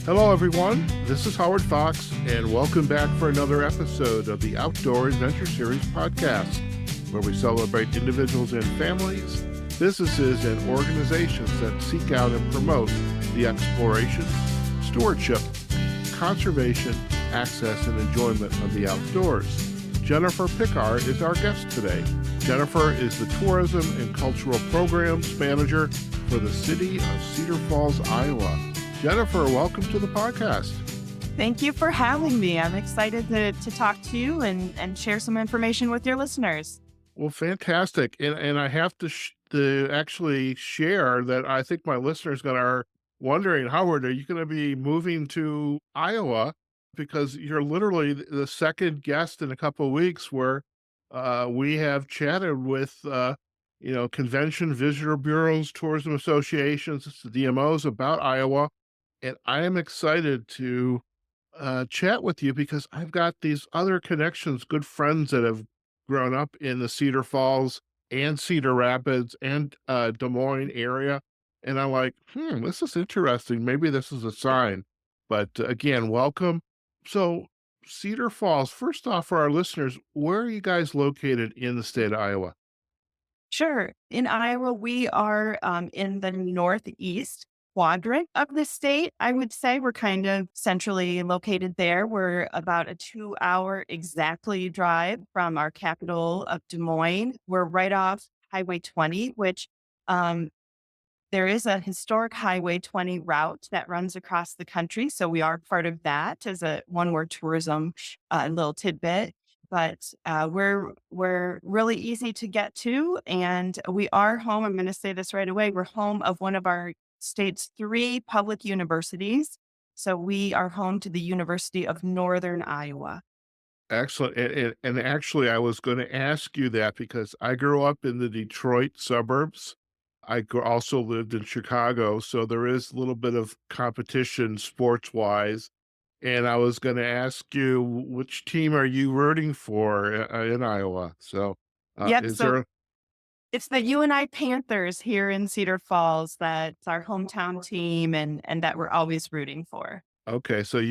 Hello, everyone. This is Howard Fox, and welcome back for another episode of the Outdoor Adventure Series podcast, where we celebrate individuals and families, businesses, and organizations that seek out and promote the exploration, stewardship, conservation, access, and enjoyment of the outdoors. Jennifer Pickar is our guest today. Jennifer is the Tourism and Cultural Programs Manager for the city of Cedar Falls, Iowa. Jennifer, welcome to the podcast. Thank you for having me. I'm excited to talk to you and share some information with your listeners. Well, fantastic. And I have to actually share that I think my listeners are wondering, Howard, are you going to be moving to Iowa? Because you're literally the second guest in a couple of weeks where we have chatted with, convention visitor bureaus, tourism associations, the DMOs about Iowa. And I am excited to chat with you because I've got these other connections, good friends that have grown up in the Cedar Falls and Cedar Rapids and Des Moines area. And I'm like, this is interesting. Maybe this is a sign. But again, welcome. So, Cedar Falls, first off, for our listeners, where are you guys located in the state of Iowa? Sure. In Iowa, we are in the northeast quadrant of the state. I would say we're kind of centrally located there. We're about a 2-hour exactly drive from our capital of Des Moines. We're right off Highway 20, which um, there is a historic Highway 20 route that runs across the country. So we are part of that as a one more tourism little tidbit. But we're really easy to get to, and we are home. I'm going to say this right away. We're home of one of our state's 3 public universities. So we are home to the University of Northern Iowa. Excellent. And actually, I was going to ask you that because I grew up in the Detroit suburbs. Also lived in Chicago, so there is a little bit of competition sports wise. And I was going to ask you, which team are you rooting for in Iowa? So, Yep. is So there? it's the UNI Panthers here in Cedar Falls that's our hometown team and that we're always rooting for. Okay, so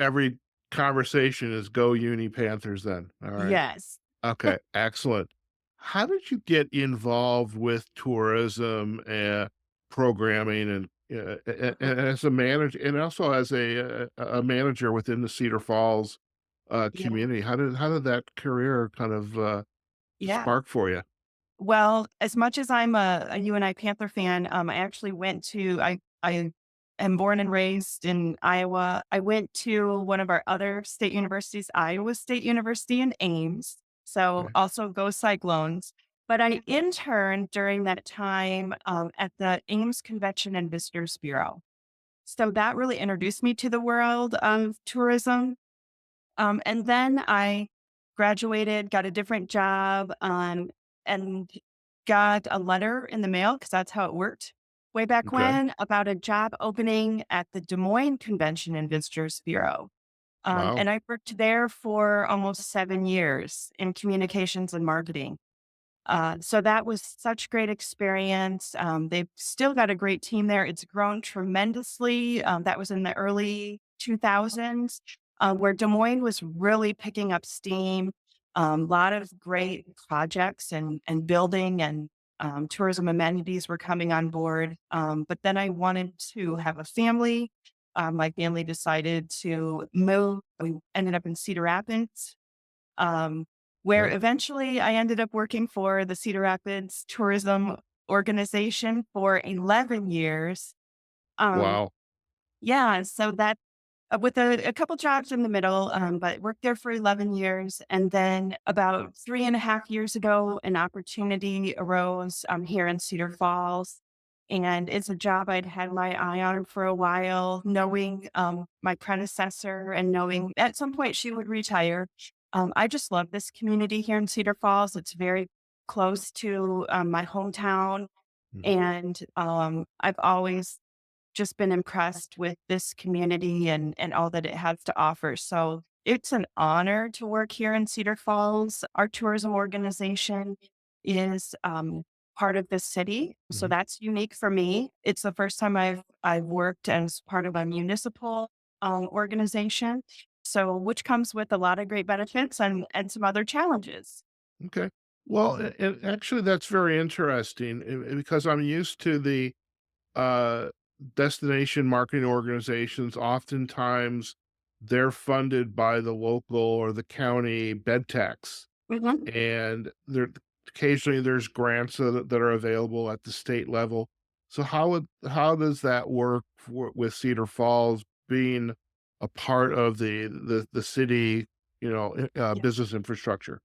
every conversation is go Uni Panthers then. All right. Yes. Okay, excellent. How did you get involved with tourism and programming and as a manager and also as a manager within the Cedar Falls Yeah. community? How did that career kind of Yeah. spark for you? Well, as much as I'm a UNI Panther fan, I actually I am born and raised in Iowa. I went to one of our other state universities, Iowa State University in Ames. So Okay. also go Cyclones. But I interned during that time at the Ames Convention and Visitors Bureau. So that really introduced me to the world of tourism. And then I graduated, got a different job, and got a letter in the mail because that's how it worked way back Okay. when about a job opening at the Des Moines Convention and Visitors Bureau. Wow. And I worked there for almost 7 years in communications and marketing. So that was such great experience. They've still got a great team there. It's grown tremendously. That was in the early 2000s, where Des Moines was really picking up steam. A lot of great projects and building and tourism amenities were coming on board. But then I wanted to have a family. My family decided to move. We ended up in Cedar Rapids. Um, where Okay. eventually I ended up working for the Cedar Rapids Tourism Organization for 11 years. Um, Wow. yeah, so that with a couple jobs in the middle, but worked there for 11 years. And then about 3.5 years ago, an opportunity arose here in Cedar Falls. And it's a job I'd had my eye on for a while, knowing my predecessor and knowing at some point she would retire. I just love this community here in Cedar Falls. It's very close to my hometown. Mhm. And I've always just been impressed with this community and all that it has to offer. So it's an honor to work here in Cedar Falls. Our tourism organization is part of the city. So Mhm. that's unique for me. It's the first time I've worked as part of a municipal organization. So which comes with a lot of great benefits and some other challenges. Okay. Well, and actually, that's very interesting because I'm used to the uh, destination marketing organizations. Oftentimes, they're funded by the local or the county bed tax, Mhm. and there occasionally there's grants that are available at the state level. So how does that work with Cedar Falls being a part of the city, business infrastructure?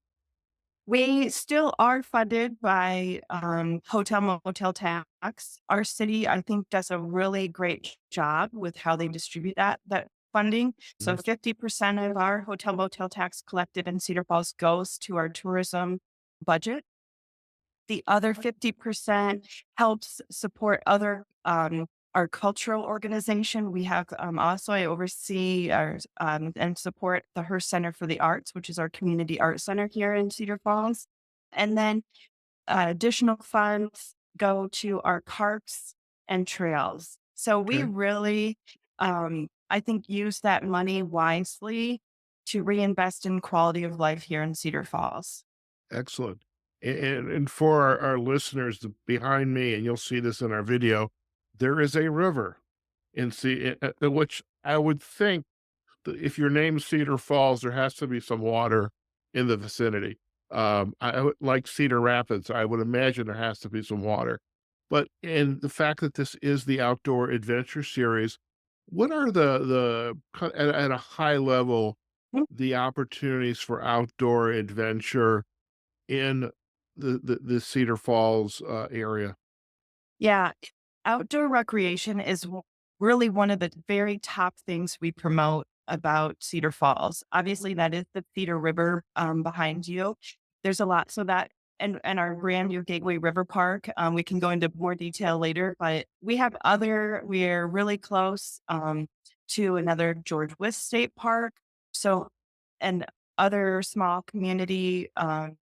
We still are funded by hotel motel tax. Our city, I think, does a really great job with how they distribute that funding. So Mhm. 50% of our hotel motel tax collected in Cedar Falls goes to our tourism budget. The other 50% helps support other our cultural organization. We have also I oversee our and support the Hearst Center for the Arts, which is our community art center here in Cedar Falls. And then additional funds go to our parks and trails. So we Okay. really, I think, use that money wisely to reinvest in quality of life here in Cedar Falls. Excellent. And for our listeners behind me, and you'll see this in our video, there is a river which I would think that if your name's Cedar Falls, there has to be some water in the vicinity. I would like Cedar Rapids. I would imagine there has to be some water. But and the fact that this is the outdoor adventure series, what are at a high level the opportunities for outdoor adventure in the Cedar Falls, area. Yeah, outdoor recreation is really one of the very top things we promote about Cedar Falls. Obviously, that is the Cedar River behind you. There's a lot, so that and our brand new Gateway River Park. We can go into more detail later, but we have other. We're really close to another George Wyth State Park. So, and other small community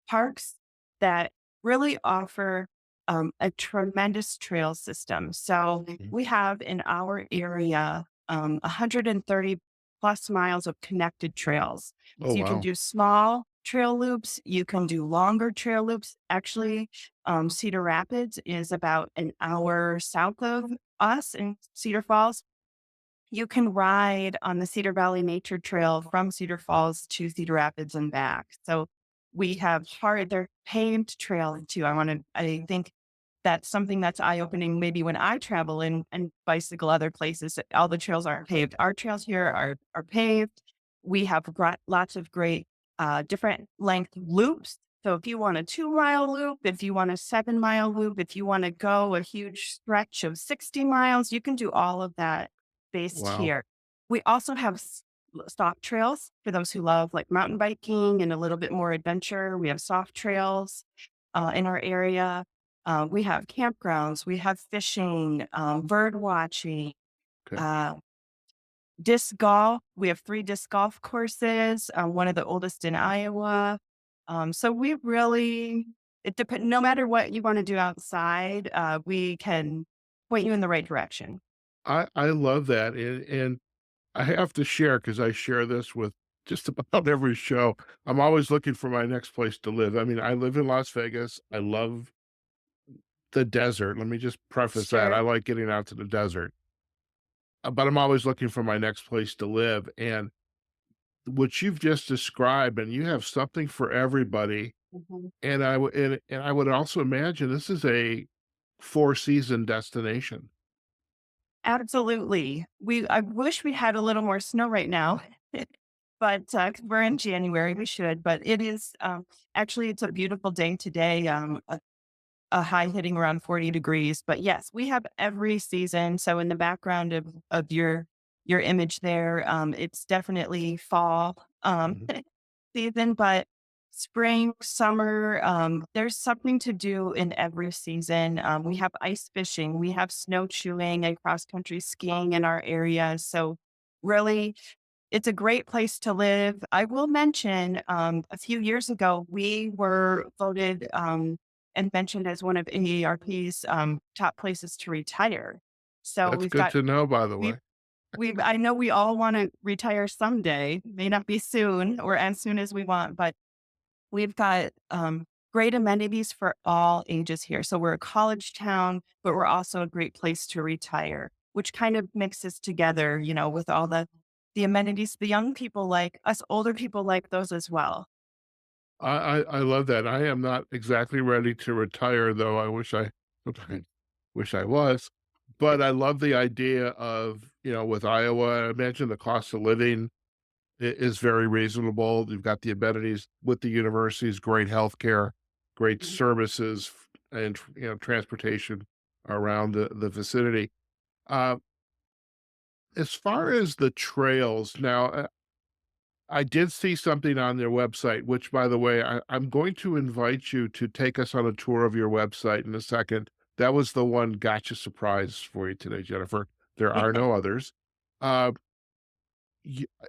parks that really offer a tremendous trail system. So Mhm. we have in our area 130 plus miles of connected trails. Oh, So you can wow. do small trail loops, you can do longer trail loops. Actually, Cedar Rapids is about an hour south of us in Cedar Falls. You can ride on the Cedar Valley Nature Trail from Cedar Falls to Cedar Rapids and back. So we have they're paved trails too. I think that's something that's eye opening maybe when I travel and bicycle other places. That all the trails aren't paved. Our trails here are paved. We have lots of great different length loops. So if you want a 2 mile loop, if you want a 7 mile loop, if you want to go a huge stretch of 60 miles, you can do all of that based Wow. here. We also have soft trails for those who love like mountain biking and a little bit more adventure. We have soft trails in our area. We have campgrounds, we have fishing, bird watching, Okay. uh, disc golf. We have 3 disc golf courses, one of the oldest in Iowa. So we really, it depends, no matter what you want to do outside, we can point you in the right direction. I love that, and I have to share because I share this with just about every show. I'm always looking for my next place to live. I mean, I live in Las Vegas. I love the desert. Let me just preface that. I Sure. like getting out to the desert, but I'm always looking for my next place to live, and what you've just described, and you have something for everybody. Mhm. And I would also imagine this is a four-season destination. Absolutely. I wish we had a little more snow right now, but 'cause we're in January, we should. But it is actually it's a beautiful day today. A high hitting around 40 degrees. But yes, we have every season. So in the background of your image there, it's definitely fall Mhm. season, but spring, summer, there's something to do in every season. We have ice fishing, we have snowshoeing and cross country skiing in our area. So really it's a great place to live. I will mention, a few years ago, we were voted, and mentioned as one of AARP's top places to retire. So That's good to know, by the we've, way. I know we all want to retire someday, may not be soon or as soon as we want, but we've got great amenities for all ages here. So we're a college town, but we're also a great place to retire, which kind of mixes together, with all the amenities the young people like, us older people like those as well. I love that. I am not exactly ready to retire, though I wish I sometimes wish I was. But I love the idea of, with Iowa, I imagine the cost of living is very reasonable. You've got the amenities with the universities, great healthcare, great Mhm. services, and transportation around the vicinity. Uh, as far as the trails, now I did see something on their website, which, by the way, I'm going to invite you to take us on a tour of your website in a second. That was the one gotcha surprise for you today, Jennifer. There are no others. Uh,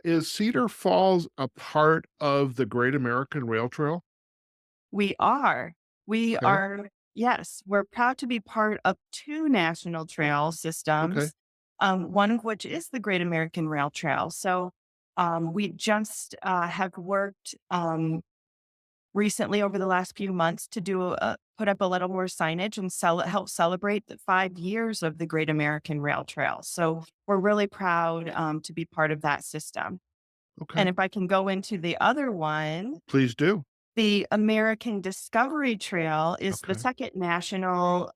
is Cedar Falls a part of the Great American Rail Trail? We are. We Okay. are, yes, we're proud to be part of two national trail Okay. systems, one of which is the Great American Rail Trail. So we just have worked recently over the last few months to put up a little more signage and help celebrate the 5 years of the Great American Rail Trail. So we're really proud to be part of that system. And Okay. if I can go into the other one, Please do. the American Discovery Trail is the Okay. second national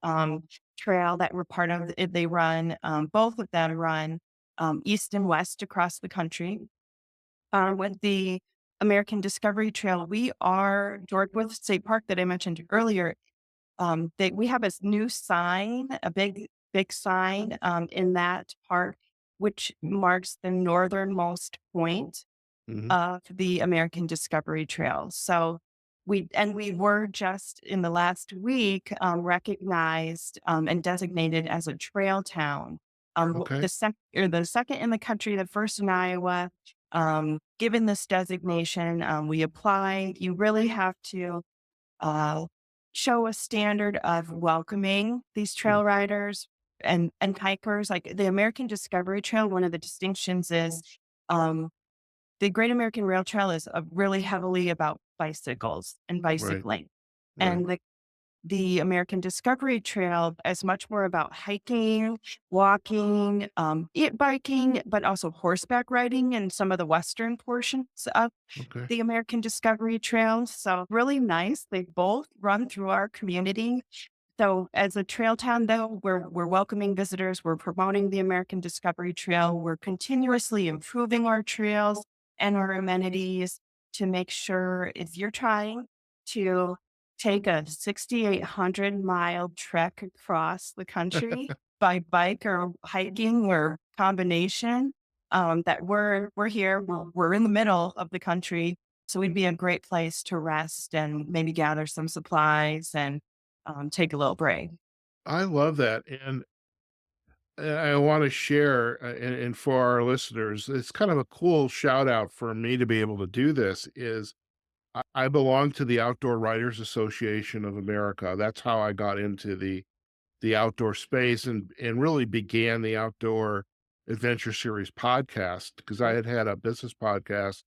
trail that we're part of. They run, both of them run east and west across the country. With the American Discovery Trail, we are George Wyth State Park that I mentioned earlier. We have a new sign, a big sign in that park, which marks the northernmost point Mhm. of the American Discovery Trail. So we were just in the last week recognized and designated as a trail town. Okay. The second in the country, the first in Iowa. Given this designation, we applied. You really have to uh, show a standard of welcoming these Mm. trail riders and hikers. Like the American Discovery Trail, one of the distinctions is um, the Great American Rail Trail is really heavily about bicycles and Right. bicycling. Right. And the American Discovery Trail is much more about hiking, walking, biking, but also horseback riding in some of the western portions of Okay. the American Discovery Trail. So really nice. They both run through our community. So as a trail town, though, we're welcoming visitors. We're promoting the American Discovery Trail. We're continuously improving our trails and our amenities to make sure if you're trying to take a 6,800-mile trek across the country by bike or hiking or combination, that we're here. We're in the middle of the country, so we'd be a great place to rest and maybe gather some supplies and take a little break. I love that, and I wanna share, and for our listeners, it's kind of a cool shout out for me to be able to do this is I belong to the Outdoor Writers Association of America. That's how I got into the outdoor space and really began the Outdoor Adventure Series podcast because I had had a business podcast,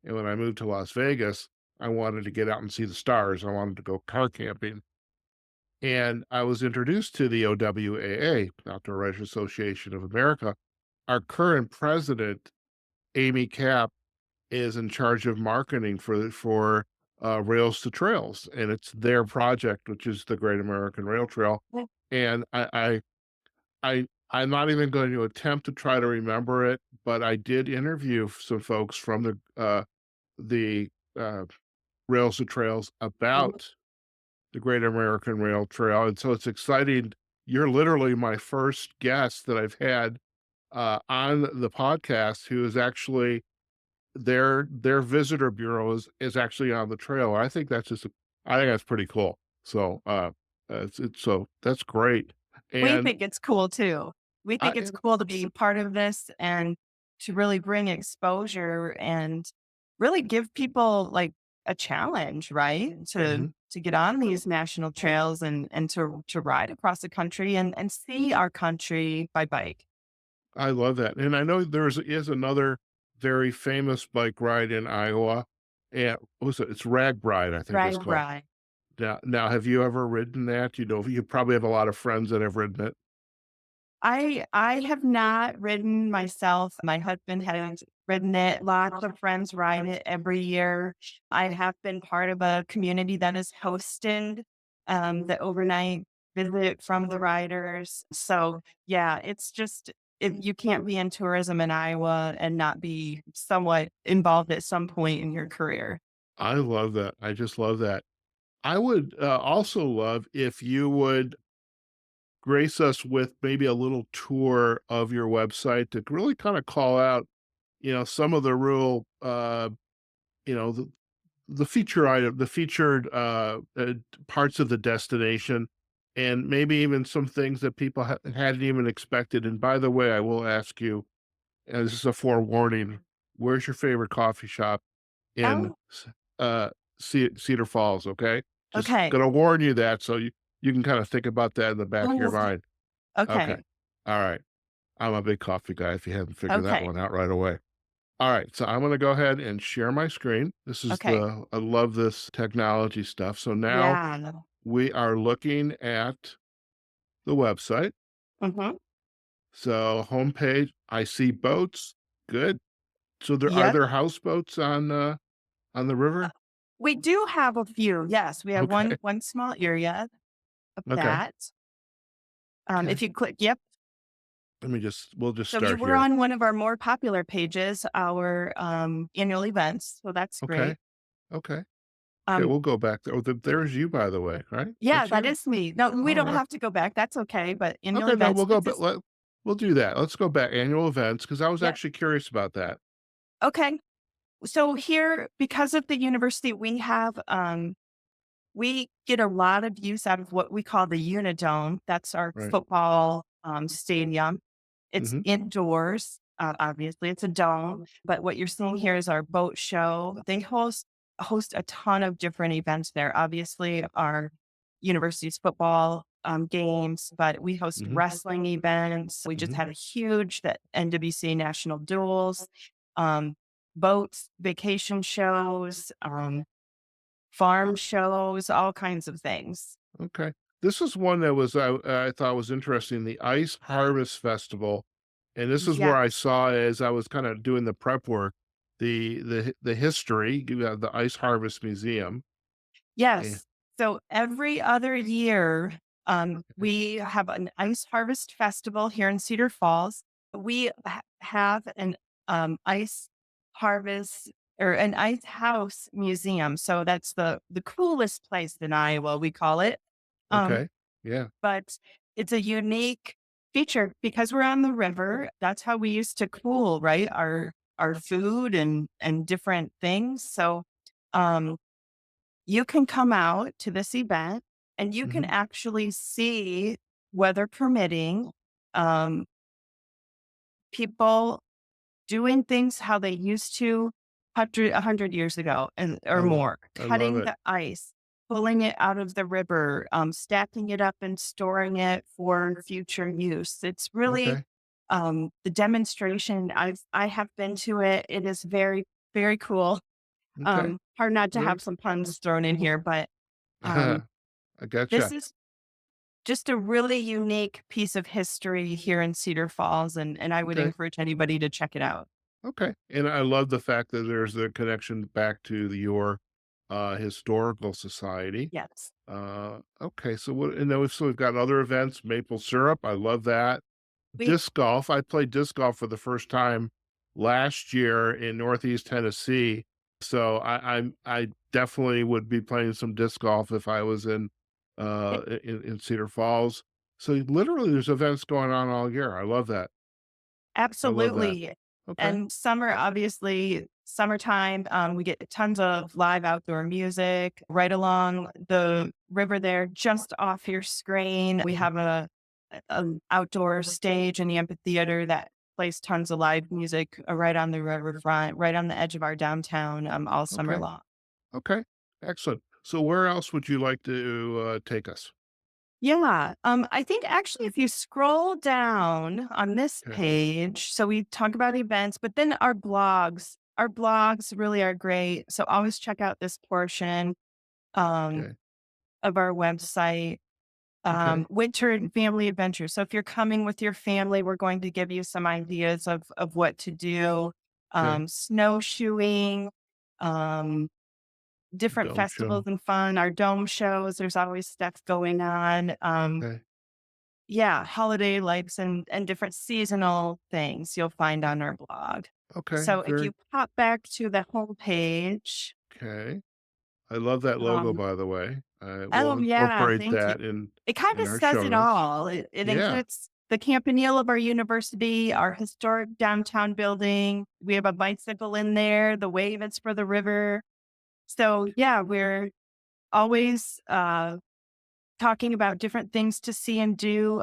and when I moved to Las Vegas, I wanted to get out and see the stars. I wanted to go car camping. And I was introduced to the OWAA, Outdoor Writers Association of America. Our current president, Amy Cap, is in charge of marketing for Rails to Trails, and it's their project, which is the Great American Rail Trail. Yeah. And I'm not even going to attempt to try to remember it, but I did interview some folks from the uh, Rails to Trails Mhm. about the Great American Rail Trail, and so it's exciting. You're literally my first guest that I've had, on the podcast who is actually their visitor bureau is actually on the trail. I think that's pretty cool. So, it's so that's great. We And think it's cool too. We I think it's and cool to be part of this and to really bring exposure and really give people like a challenge, right? To Mhm. to get on these national trails and to ride across the country and see our country by bike. I love that, and I know is another very famous bike ride in Iowa, and what was it? It's Ragbri, I think it's Ride, called. ride. Now, have you ever ridden that? You probably have a lot of friends that have ridden it. I have not ridden myself. My husband has ridden it. Lots of friends ride it every year. I have been part of a community that has hosted the overnight visit from the riders. So yeah, it's just if you can't be in tourism in Iowa and not be somewhat involved at some point in your career. I love that, I just love that. I would, also love if you would grace us with maybe a little tour of your website to really kinda call out, some of the real, you know, the featured, parts of the destination, and maybe even some things that people hadn't even expected. And by the way, I will ask you, and this is a forewarning, where's your favorite coffee shop in Oh, uh, Cedar Falls? Okay, just okay. gonna warn you that so you can kind of think about that in the back of your Oh, mind. Okay, okay. all right. I'm a big coffee guy. If you hadn't figured that Okay. one out right away. All right, so I'm gonna go ahead and share my screen. This is Okay. I love this technology stuff. So now Yeah. we are looking at the website. Mm-hmm. So homepage, I see boats. Good. So Yep. there houseboats on the river? We do have a few, yes, we have Okay. one small area of Okay. that. Okay. If you click yep. We'll just So you start were here. on one of our more popular pages, our, annual events, so that's Okay. great. Okay. Okay, Um, we'll go back there. Oh, there's you, by the way, right? yeah, That's that you? is me. No, we All don't right. have to go back, that's okay, but annual Okay, no, events, we'll go this back. is We'll do that. Let's go back. Annual events, because I was yep, actually curious about that. okay. So here, because of the university, we get a lot of use out of what we call the Unidome. That's our Right. football, stadium. It's Mhm. indoors. Obviously, it's a dome. But what you're seeing here is our boat show. They host a ton of different events there. Obviously, our university's football games, but we host Mhm. wrestling events. We just Mhm. had a huge that NWC national duels, um, boats, vacation shows. Farm shows, all kinds of things. Okay. This is one that I thought was interesting, the Ice Harvest Festival, and this is where I Yes. saw as I was kinda doing the prep work, the history, you have the Ice Harvest Museum. Eh Yes. So every other year, we have an ice harvest festival here in Cedar Falls. We have an ice harvest or an ice house museum. So that's the coolest place in Iowa, we call it. Um, Okay. Yeah. but it's a unique feature because we're on the river. That's how we used to cool, right? Our food and different things. So um you can come out to this event and you can Mhm. actually see, weather permitting, um, people doing things how they used to 100 years ago and or more, I love cutting it. the ice, pulling it out of the river, stacking it up and storing it for future use. It's really Okay. the demonstration. I have been to it. It is very, very cool. Okay. Hard not to Very have some puns thrown in here, but um, I this gotcha. is just a really unique piece of history here in Cedar Falls, and I would Okay. encourage anybody to check it out. Okay. And I love the fact that there's the connection back to your, historical society. Yes. Okay, so what and then we've got other events, maple syrup, I love that. We Disc golf, I played disc golf for the first time last year in Northeast Tennessee, so I definitely would be playing some disc golf if I was in Cedar Falls. So literally there's events going on all year. I love that. I love that. absolutely. Okay. And summer, obviously, summertime, we get tons of live outdoor music right along the river there, just off your screen. We have an outdoor stage in the amphitheater that plays tons of live music right on the riverfront, right on the edge of our downtown all summer Okay. long. Okay. Excellent. So where else would you like to, take us? Yeah. I think actually if you scroll down on this Okay, page, so we talk about events, but then our blogs really are great. So always check out this portion um, okay, of our website. okay, Winter and family adventure. So if you're coming with your family, we're going to give you some ideas of what to do. okay. Snowshoeing, um, different Dome festivals show. and fun, our dome shows. There's always stuff going on. Okay, Yeah, holiday lights and different seasonal things you'll find on our blog. okay, So if very you pop back to the homepage, okay. I love that logo, um, by the way. I will oh yeah, incorporate thank you. that It kind in of our says show it notes. all. It Yeah, includes the campanile of our university, our historic downtown building. We have a bicycle in there, the wave is for the river. So yeah, we're always talking about different things to see and do.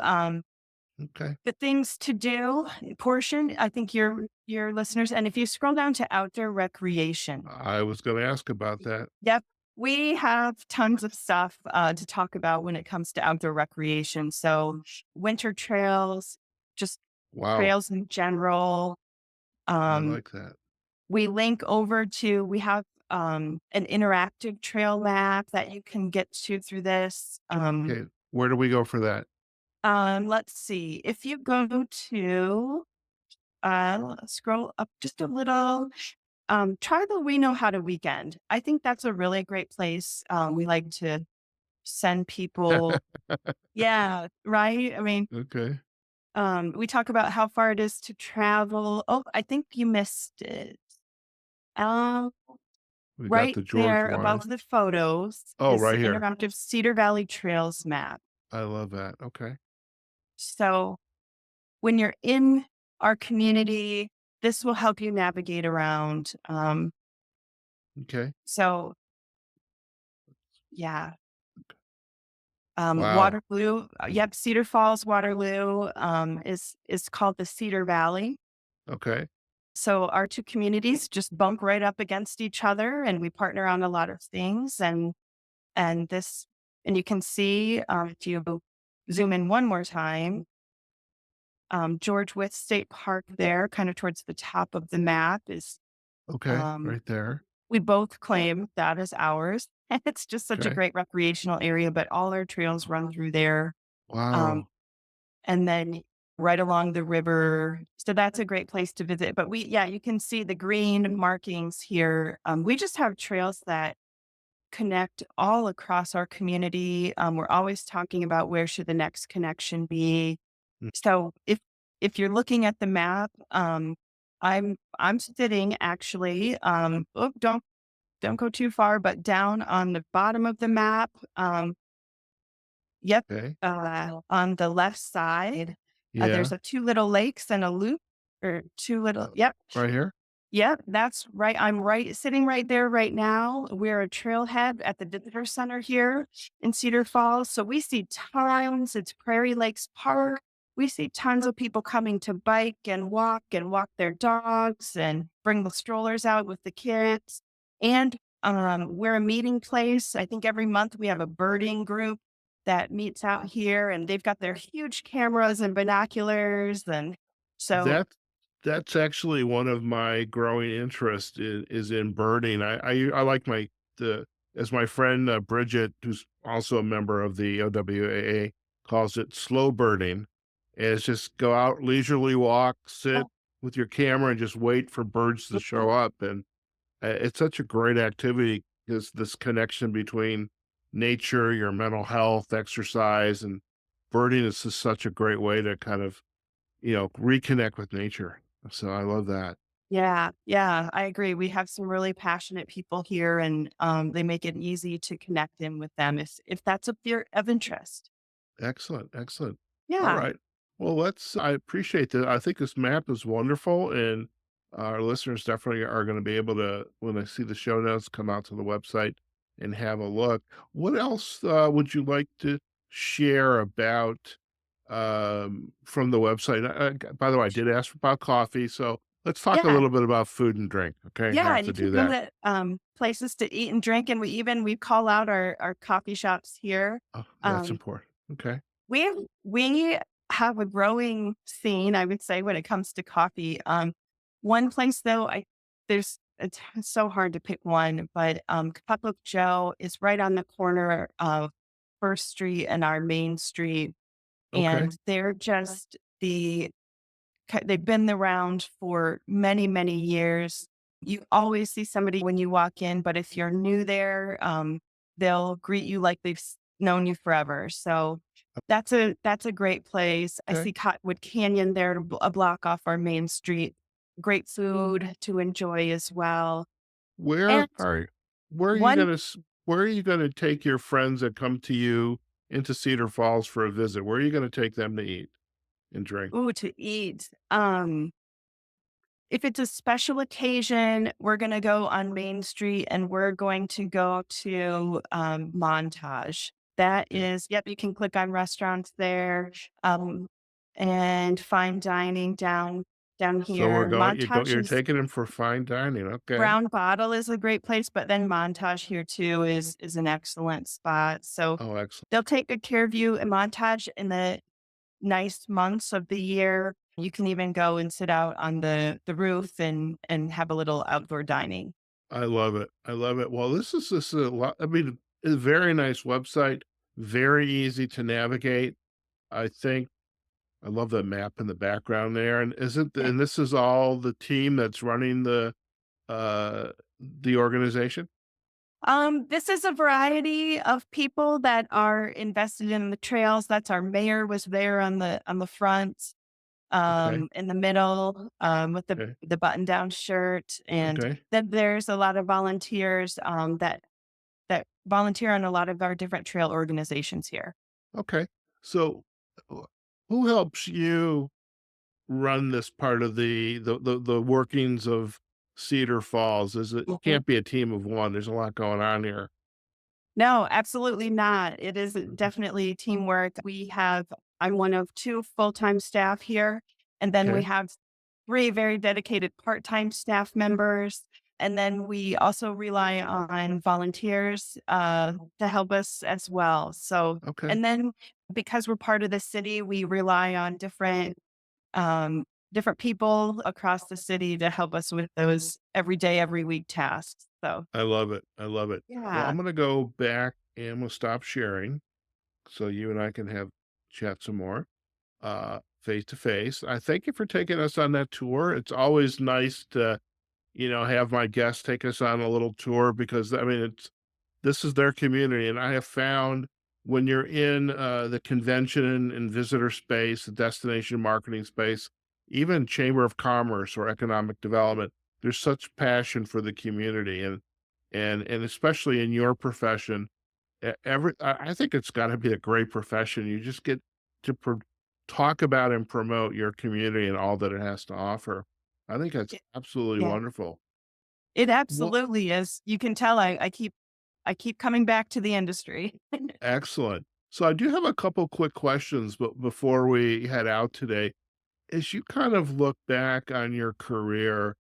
okay. The things to do portion, I think your listeners, and if you scroll down to outdoor recreation, I was gonna ask about that. yep, we have tons of stuff to talk about when it comes to outdoor recreation. So winter trails, just Wow, trails in general. I Um, like that. we link over to we have an interactive trail map that you can get to through this. Okay, where do we go for that? Let's see. If you go to scroll up just a little. Try the We Know How to Weekend. I think that's a really great place. We like to send people. Yeah, right. I mean, Okay, we talk about how far it is to travel. Oh, I think you missed it. Um, we got right the George there Wise. above the photos Oh, is the right here. interactive Cedar Valley Trails map. I love that. Okay, So when you're in our community, this will help you navigate around. okay. So yeah, Wow. Waterloo, yep, Cedar Falls, Waterloo, is called the Cedar Valley. Okay, So our 2 communities just bump right up against each other, and we partner on a lot of things, and this and you can see, if you zoom in one more time, George Wyth State Park there, kind of towards the top of the map is, okay, um right there. we both claim that as ours, and it's just such a Okay. great recreational area, but all our trails run through there. Um, Wow. and then right along the river. So that's a great place to visit. But yeah, you can see the green markings here. We just have trails that connect all across our community. We're always talking about where should the next connection be. Mm, So if you're looking at the map, I'm sitting actually. Don't go too far, but down on the bottom of the map. Yep. okay. On the left side, there's Yeah. a 2 little lakes and a loop or 2 little, Uh, yep. right here? Yep, that's right. I'm right sitting right there right now. We're a trailhead at the visitor center here in Cedar Falls. So we see tons, it's Prairie Lakes Park. We see tons of people coming to bike and walk their dogs and bring the strollers out with the kids. And we're a meeting place. I think every month we have a birding group that meets out here and they've got their huge cameras and binoculars. And so, That that's actually one of my growing interests is in birding. I like the as my friend, Bridget, who's also a member of the OWAA, calls it slow birding. And it's just go out, leisurely walk, sit with your camera and just wait for birds to show up. And it's such a great activity because this connection between nature, your mental health, exercise, and birding is just such a great way to kind of, reconnect with nature. So I love that. yeah, yeah, I agree. We have some really passionate people here, and they make it easy to connect in with them if that's of interest. Excellent, excellent. All Yeah, right. Well, I appreciate that. I think this map is wonderful, and our listeners definitely are going to be able to, when they see the show notes, come out to the website and have a look. What else would you like to share about from the website? By the way, I did ask about coffee, so let's talk a Yeah. little bit about food and drink. Okay, Yeah, have and to you can do go that. to, places to eat and drink, and we call out our coffee shops here. Oh, that's Um, important. Okay, we have a growing scene, I would say, when it comes to coffee. One place though, I there's it's so hard to pick one, but Cup of Joe is right on the corner of First Street and our main street, okay, and they're just they've been around for many, many years. You always see somebody when you walk in, but if you're new there, they'll greet you like they've known you forever. So that's a great place. I okay. see Cottonwood Canyon there, a block off our main street. Great food to enjoy as well. Where And all right. Where are you one gonna where are you gonna take your friends that come to you into Cedar Falls for a visit? Where are you gonna take them to eat and drink? ooh to eat. If it's a special occasion, we're gonna go on Main Street and we're going to go to, Montage. That Okay. is yep, you can click on restaurants there, um, and fine dining down So we're here. going Montage you're is taking them for fine dining. Okay. Brown Bottle is a great place, but then Montage here too is an excellent spot. So, Oh, excellent. they'll take good care of you in Montage in the nice months of the year. You can even go and sit out on the roof and have a little outdoor dining. I love it. I love it. Well, this is a lot. I mean, a very nice website, very easy to navigate. I think I love the map in the background there. And isn't Yeah. and this is all the team that's running the organization? This is a variety of people that are invested in the trails. That's our mayor was there on the front, Okay. in the middle, with Okay. the button down shirt, and Okay. then there's a lot of volunteers that volunteer on a lot of our different trail organizations here. Okay. So wh- who helps you run this part of the workings of Cedar Falls? Is it Mhm. can't be a team of one. There's a lot going on here. No, absolutely not. It is Mhm. definitely teamwork. I'm one of 2 full-time staff here, and then we Okay. have 3 very dedicated part-time staff members, and then we also rely on volunteers, to help us as well. So Okay. and then because we're part of the city, we rely on um, different people across the city to help us with those every day, every week tasks. So, I love it. I love it. Well, yeah. I'm gonna go back and we'll stop sharing so you and I can have chat some more face to face. I thank you for taking us on that tour. It's always nice to, have my guests take us on a little tour because I mean this is their community. And I have found when you're in the convention and visitor space, the destination marketing space, even chamber of commerce or economic development, there's such passion for the community and especially in your profession, I think it's got to be a great profession. You just get to talk about and promote your community and all that it has to offer. I think that's Y absolutely yeah. wonderful. It Well, absolutely is. You can tell I keep coming back to the industry. excellent. So I do have a couple quick questions, but before we head out today, as you kind of look back on your career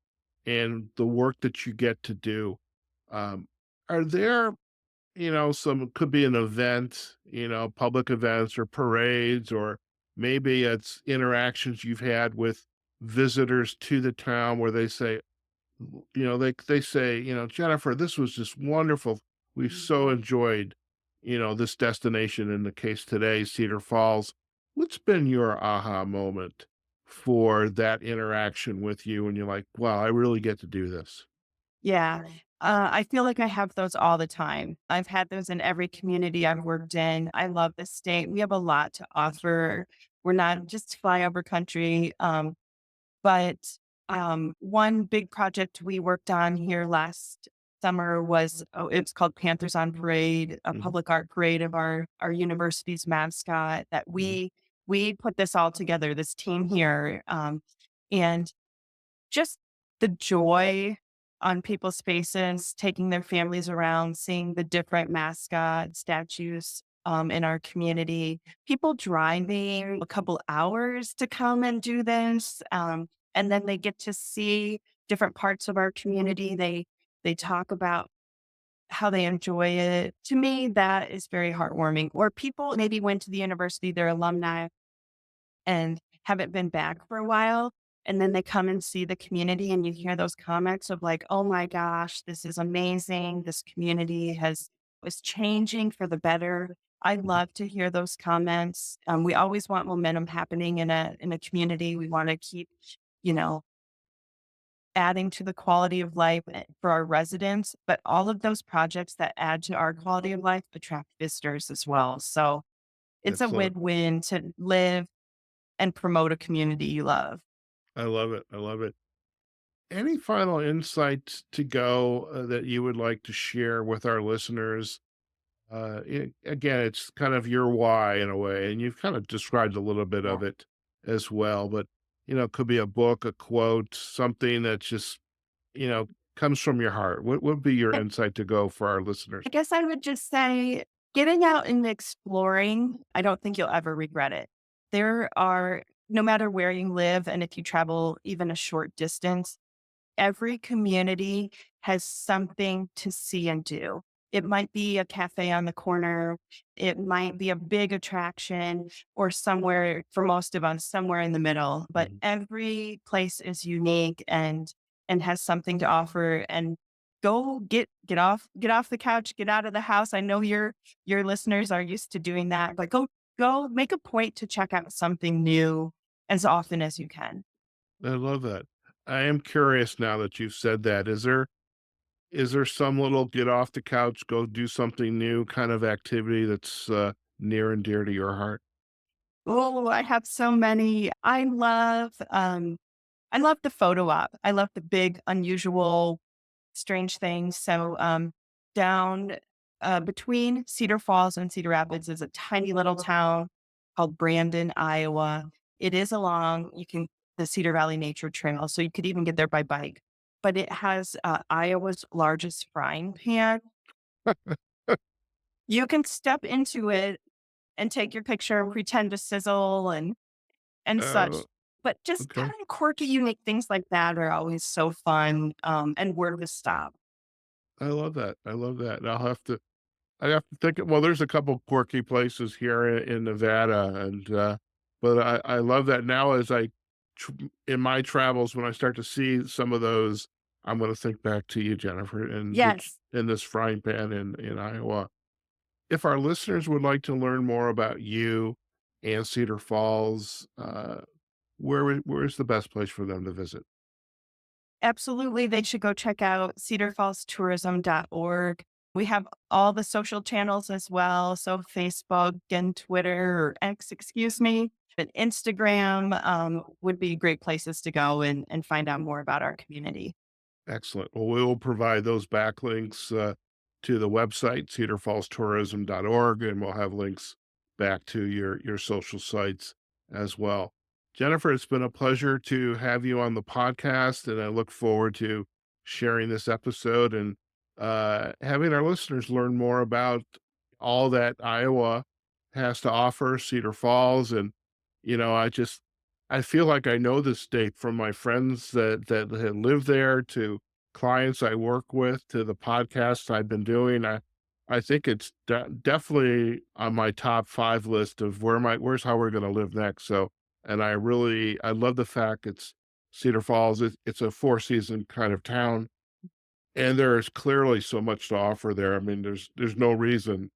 and the work that you get to do, um, are there, some could be an event, public events or parades, or maybe it's interactions you've had with visitors to the town where they say, they say, Jennifer, this was just wonderful. We so Mhm. enjoyed, this destination in the case today, Cedar Falls. What's been your aha moment for that interaction with you? And you're like, wow, I really get to do this. Yeah. I feel like I have those all the time. I've had those in every community I've worked in. I love the state. We have a lot to offer. We're not just flyover country. But, one big project we worked on here last summer was it's called Panthers on Parade, a Hmm. public art parade of our university's mascot that Hmm. we put this all together, this team here, and just the joy on people's faces, taking their families around, seeing the different mascot statues, in our community, people driving a couple hours to come and do this, and then they get to see different parts of our community. They talk about how they enjoy it. To me, that is very heartwarming. Or people maybe went to the university, they're alumni and haven't been back for a while. And then they come and see the community, and you hear those comments of like, oh my gosh, this is amazing. This community is changing for the better. I Mhm. love to hear those comments. We always want momentum happening in a community. We want to keep, you know, adding to the quality of life for our residents, but all of those projects that add to our quality of life attract visitors as well. So it's a Excellent. win-win to live and promote a community you love. I love it. I love it. Any final insights to go that you would like to share with our listeners? Again, it's kind of your why in a way, and you've kind of described a little bit Yeah. of it as well. But it could be a book, a quote, something that just comes from your heart. What would be your I insight to go for our listeners? I guess I would just say getting out and exploring, I don't think you'll ever regret it. There are, no matter where you live, and if you travel even a short distance, every community has something to see and do. It might be a cafe on the corner, it might be a big attraction, or somewhere, for most of us, somewhere in the middle. But Mhm. every place is unique and has something to offer. And go get off the couch, get out of the house. I know your listeners are used to doing that, but go make a point to check out something new as often as you can. I love that. I am curious now that you've said that. Is there some little get off the couch, go do something new kind of activity that's near and dear to your heart? Oh, I have so many. I love the photo op. I love the big, unusual, strange things. So, down between Cedar Falls and Cedar Rapids is a tiny little town called Brandon, Iowa. It is along the Cedar Valley Nature Trail, so you could even get there by bike. But it has Iowa's largest frying pan. You can step into it and take your picture and pretend to sizzle and Uh, such. But just okay. kind of quirky, unique things like that are always so fun, and worth a stop. I love that. I love that. I have to think. Well, there's a couple quirky places here in Nevada, and but I love that now as tr- in my travels when I start to see some of those, I'm going to think back to you, Jennifer, and which Yes, in this frying pan in Iowa. If our listeners would like to learn more about you and Cedar Falls, where's the best place for them to visit? absolutely. They should go check out cedarfallstourism.org. We have all the social channels as well. So Facebook and Twitter or X, excuse me, and Instagram would be great places to go and find out more about our community. Excellent. Well, we will provide those backlinks to the website, cedarfallstourism.org, and we'll have links back to your social sites as well. Jennifer, it's been a pleasure to have you on the podcast, and I look forward to sharing this episode and having our listeners learn more about all that Iowa has to offer, Cedar Falls, and I feel like I know this state from my friends that had lived there to clients I work with to the podcasts I've been doing. I think it's definitely on my top 5 list of where's how we're gonna live next. So, and I love the fact it's Cedar Falls. It's a four-season kind of town, and there is clearly so much to offer there. I mean, there's no reason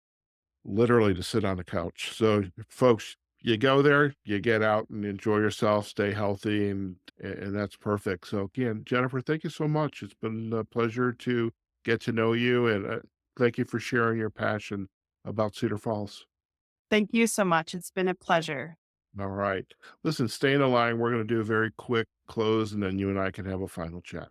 literally to sit on the couch. So, folks, you go there, you get out and enjoy yourself, stay healthy, and that's perfect. So, again, Jennifer, thank you so much. It's been a pleasure to get to know you, and thank you for sharing your passion about Cedar Falls. Thank you so much. It's been a pleasure. All right. Listen, stay in the line. We're going to do a very quick close, and then you and I can have a final chat.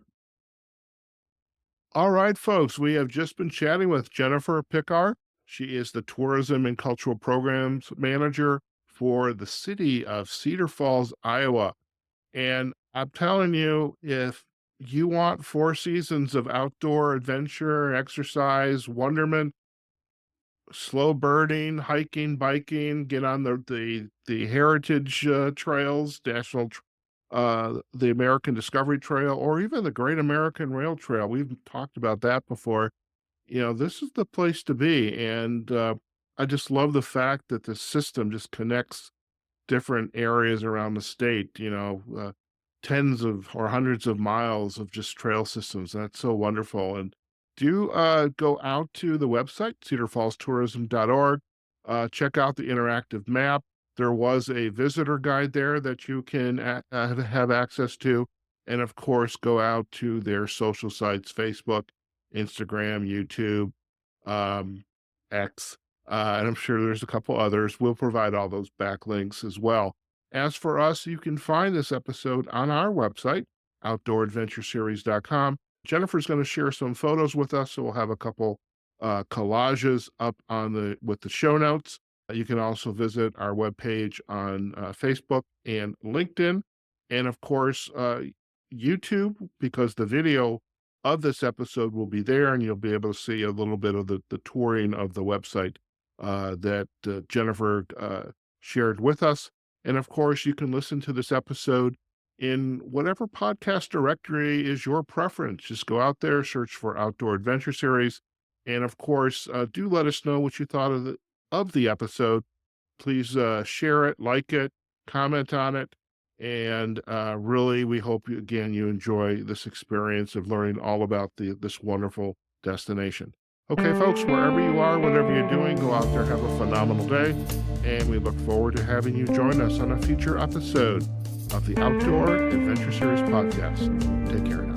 All right, folks, we have just been chatting with Jennifer Pickar. She is the Tourism and Cultural Programs Manager for the city of Cedar Falls, Iowa. And I'm telling you, if you want 4 seasons of outdoor adventure, exercise, wonderment, slow birding, hiking, biking, get on the heritage trails, the American Discovery Trail, or even the Great American Rail Trail. We've talked about that before. This is the place to be. And I just love the fact that the system just connects different areas around the state, tens of or hundreds of miles of just trail systems. That's so wonderful. And do go out to the website, cedarfallstourism.org, check out the interactive map. There was a visitor guide there that you can have access to. And of course, go out to their social sites, Facebook, Instagram, YouTube, um, X, and I'm sure there's a couple others. We'll provide all those backlinks as well. As for us, you can find this episode on our website, outdooradventureseries.com. Jennifer's going to share some photos with us, so we'll have a couple collages up on with the show notes. You can also visit our webpage on Facebook and LinkedIn, and of course, YouTube, because the video of this episode will be there, and you'll be able to see a little bit of the touring of the website that Jennifer shared with us. And of course, you can listen to this episode in whatever podcast directory is your preference. Just go out there, search for Outdoor Adventure Series. And of course, do let us know what you thought of the episode. Please share it, like it, comment on it. And really, we hope, again, you enjoy this experience of learning all about this wonderful destination. Okay, folks, wherever you are, whatever you're doing, go out there, have a phenomenal day. And we look forward to having you join us on a future episode of the Outdoor Adventure Series podcast. Take care now.